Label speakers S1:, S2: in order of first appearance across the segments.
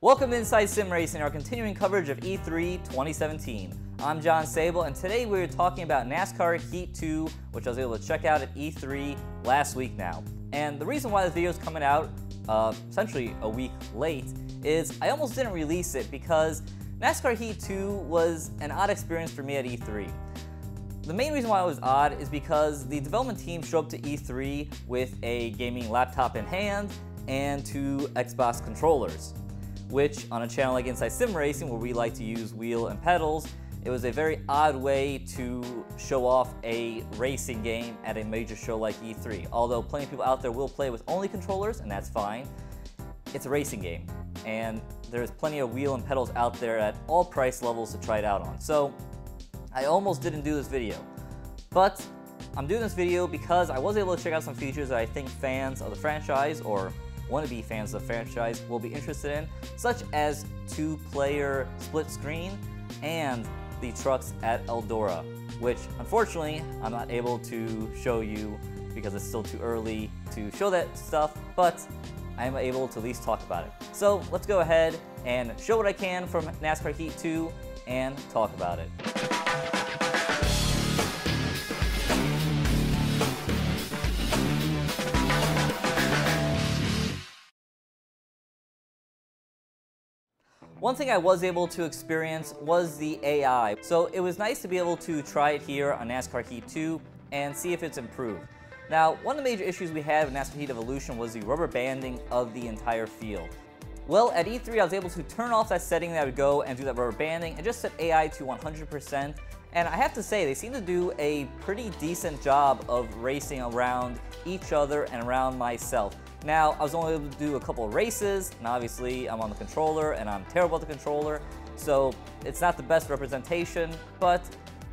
S1: Welcome to Inside Sim Racing, our continuing coverage of E3 2017. I'm John Sable, and today we're talking about NASCAR Heat 2, which I was able to check out at E3 last week now. And the reason why this video is coming out essentially a week late is I almost didn't release it because NASCAR Heat 2 was an odd experience for me at E3. The main reason why it was odd is because the development team showed up to E3 with a gaming laptop in hand and two Xbox controllers, which on a channel like Inside Sim Racing, where we like to use wheel and pedals, it was a very odd way to show off a racing game at a major show like E3. Although plenty of people out there will play with only controllers, and that's fine, it's a racing game, and there's plenty of wheel and pedals out there at all price levels to try it out on. So I almost didn't do this video, but I'm doing this video because I was able to check out some features that I think fans of the franchise, or wannabe fans of the franchise, will be interested in, such as two-player split screen and the trucks at Eldora, which unfortunately I'm not able to show you because it's still too early to show that stuff, but I am able to at least talk about it. So let's go ahead and show what I can from NASCAR Heat 2 and talk about it. One thing I was able to experience was the AI. So it was nice to be able to try it here on NASCAR Heat 2 and see if it's improved. Now, one of the major issues we had with NASCAR Heat Evolution was the rubber banding of the entire field. Well, at E3 I was able to turn off that setting that would go and do that rubber banding and just set AI to 100%. And I have to say, they seem to do a pretty decent job of racing around each other and around myself. Now, I was only able to do a couple of races, and obviously I'm on the controller, and I'm terrible at the controller, so it's not the best representation, but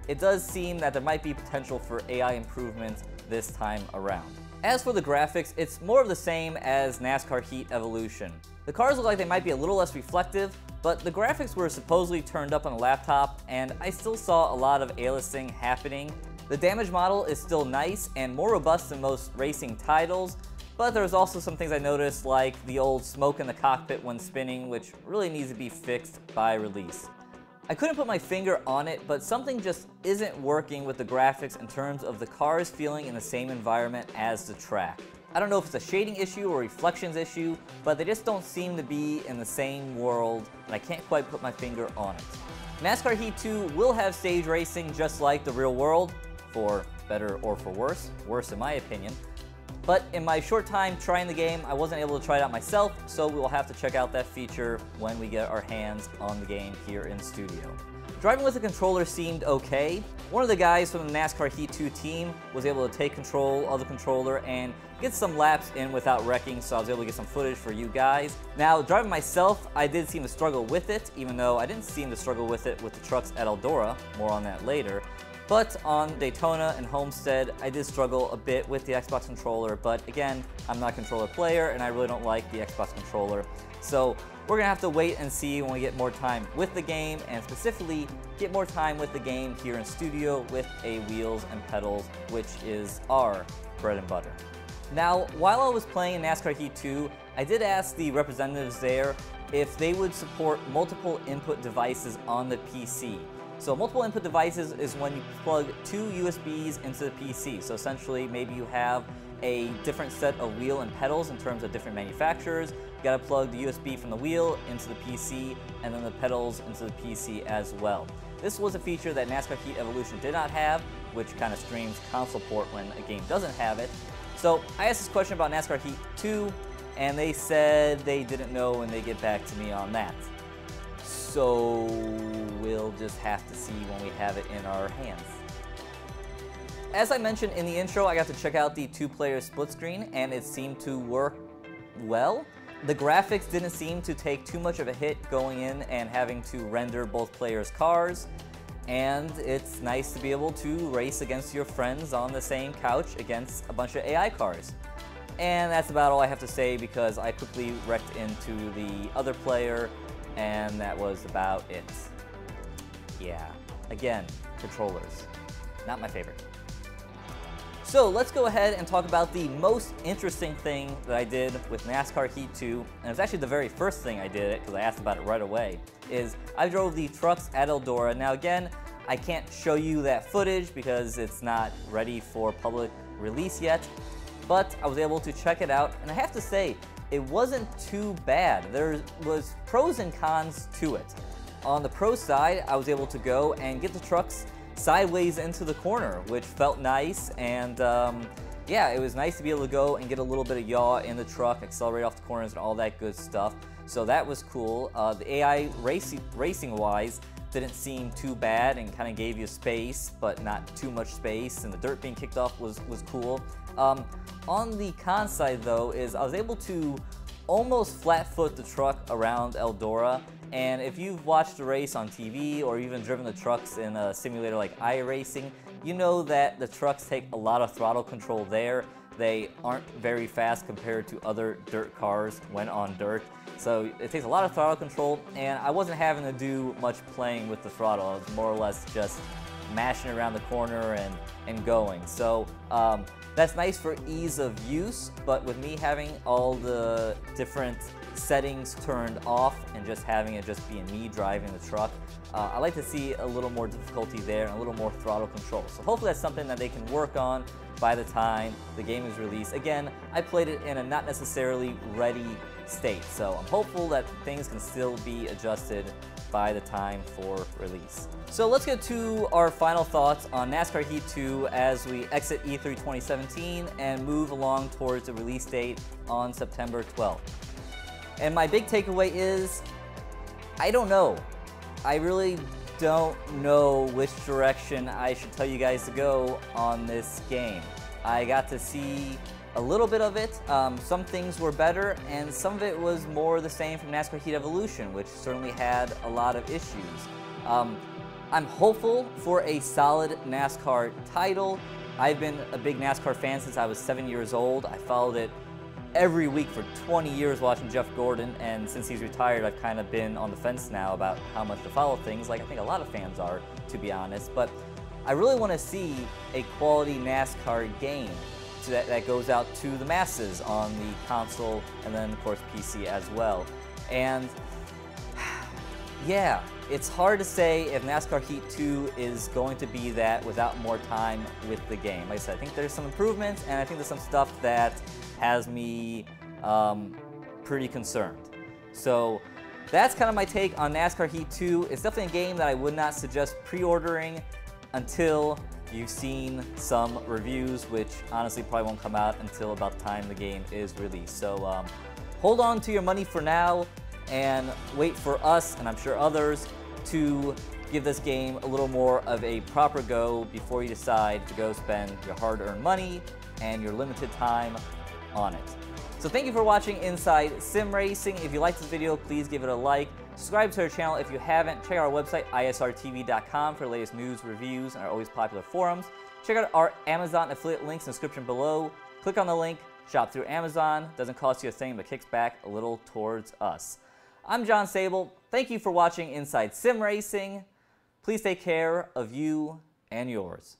S1: it does seem that there might be potential for AI improvement this time around. As for the graphics, it's more of the same as NASCAR Heat Evolution. The cars look like they might be a little less reflective, but the graphics were supposedly turned up on a laptop, and I still saw a lot of aliasing happening. The damage model is still nice and more robust than most racing titles, but there's also some things I noticed, like the old smoke in the cockpit when spinning, which really needs to be fixed by release. I couldn't put my finger on it, but something just isn't working with the graphics in terms of the cars feeling in the same environment as the track. I don't know if it's a shading issue or reflections issue, but they just don't seem to be in the same world, and I can't quite put my finger on it. NASCAR Heat 2 will have stage racing just like the real world, for better or for worse in my opinion. But in my short time trying the game, I wasn't able to try it out myself, so we will have to check out that feature when we get our hands on the game here in studio. Driving with a controller seemed okay. One of the guys from the NASCAR Heat 2 team was able to take control of the controller and get some laps in without wrecking, so I was able to get some footage for you guys. Now, driving myself, I did seem to struggle with it, even though I didn't seem to struggle with it with the trucks at Eldora. More on that later. But on Daytona and Homestead, I did struggle a bit with the Xbox controller, but again, I'm not a controller player and I really don't like the Xbox controller. So we're gonna have to wait and see when we get more time with the game, and specifically get more time with the game here in studio with a wheels and pedals, which is our bread and butter. Now, while I was playing NASCAR Heat 2, I did ask the representatives there if they would support multiple input devices on the PC. So multiple input devices is when you plug two USBs into the PC. So essentially, maybe you have a different set of wheel and pedals in terms of different manufacturers. You gotta plug the USB from the wheel into the PC, and then the pedals into the PC as well. This was a feature that NASCAR Heat Evolution did not have, which kind of streams console port when a game doesn't have it. So I asked this question about NASCAR Heat 2, and they said they didn't know when they get back to me on that. So we'll just have to see when we have it in our hands. As I mentioned in the intro, I got to check out the two-player split screen, and it seemed to work well. The graphics didn't seem to take too much of a hit going in and having to render both players' cars, and it's nice to be able to race against your friends on the same couch against a bunch of AI cars. And that's about all I have to say, because I quickly wrecked into the other player, and that was about it. Yeah, again, controllers, not my favorite. So let's go ahead and talk about the most interesting thing that I did with NASCAR Heat 2, and it's actually the very first thing I did, because I asked about it right away, is I drove the trucks at Eldora. Now again, I can't show you that footage because it's not ready for public release yet, but I was able to check it out, and I have to say, it wasn't too bad. There was pros and cons to it. On the pro side, I was able to go and get the trucks sideways into the corner, which felt nice, and yeah, it was nice to be able to go and get a little bit of yaw in the truck, accelerate off the corners and all that good stuff. So that was cool. The AI racing-wise didn't seem too bad and kind of gave you space, but not too much space, and the dirt being kicked off was cool. On the con side though, is I was able to almost flat-foot the truck around Eldora, and if you've watched a race on TV or even driven the trucks in a simulator like iRacing, you know that the trucks take a lot of throttle control there. They aren't very fast compared to other dirt cars when on dirt. So it takes a lot of throttle control, and I wasn't having to do much playing with the throttle. I was more or less just mashing around the corner and going. So that's nice for ease of use, but with me having all the different settings turned off and just having it just being me driving the truck, I like to see a little more difficulty there and a little more throttle control. So hopefully that's something that they can work on by the time the game is released. Again, I played it in a not necessarily ready state, so I'm hopeful that things can still be adjusted by the time for release. So let's get to our final thoughts on NASCAR Heat 2 as we exit E3 2017 and move along towards the release date on September 12th. And my big takeaway is, I don't know. I really don't know which direction I should tell you guys to go on this game. I got to see a little bit of it. Some things were better, and some of it was more the same from NASCAR Heat Evolution, which certainly had a lot of issues. I'm hopeful for a solid NASCAR title. I've been a big NASCAR fan since I was 7 years old. I followed it every week for 20 years watching Jeff Gordon, and since he's retired, I've kind of been on the fence now about how much to follow things, like I think a lot of fans are, to be honest. But I really want to see a quality NASCAR game that goes out to the masses on the console and then, of course, PC as well. And yeah, it's hard to say if NASCAR Heat 2 is going to be that without more time with the game. Like I said, I think there's some improvements, and I think there's some stuff that has me pretty concerned. So that's kind of my take on NASCAR Heat 2. It's definitely a game that I would not suggest pre-ordering until you've seen some reviews, which honestly probably won't come out until about the time the game is released. So hold on to your money for now and wait for us, and I'm sure others, to give this game a little more of a proper go before you decide to go spend your hard-earned money and your limited time on it. So thank you for watching Inside Sim Racing. If you liked this video, please give it a like. Subscribe to our channel if you haven't. Check out our website, isrtv.com, for the latest news, reviews, and our always popular forums. Check out our Amazon affiliate links in the description below. Click on the link, shop through Amazon. Doesn't cost you a thing, but kicks back a little towards us. I'm John Sable. Thank you for watching Inside Sim Racing. Please take care of you and yours.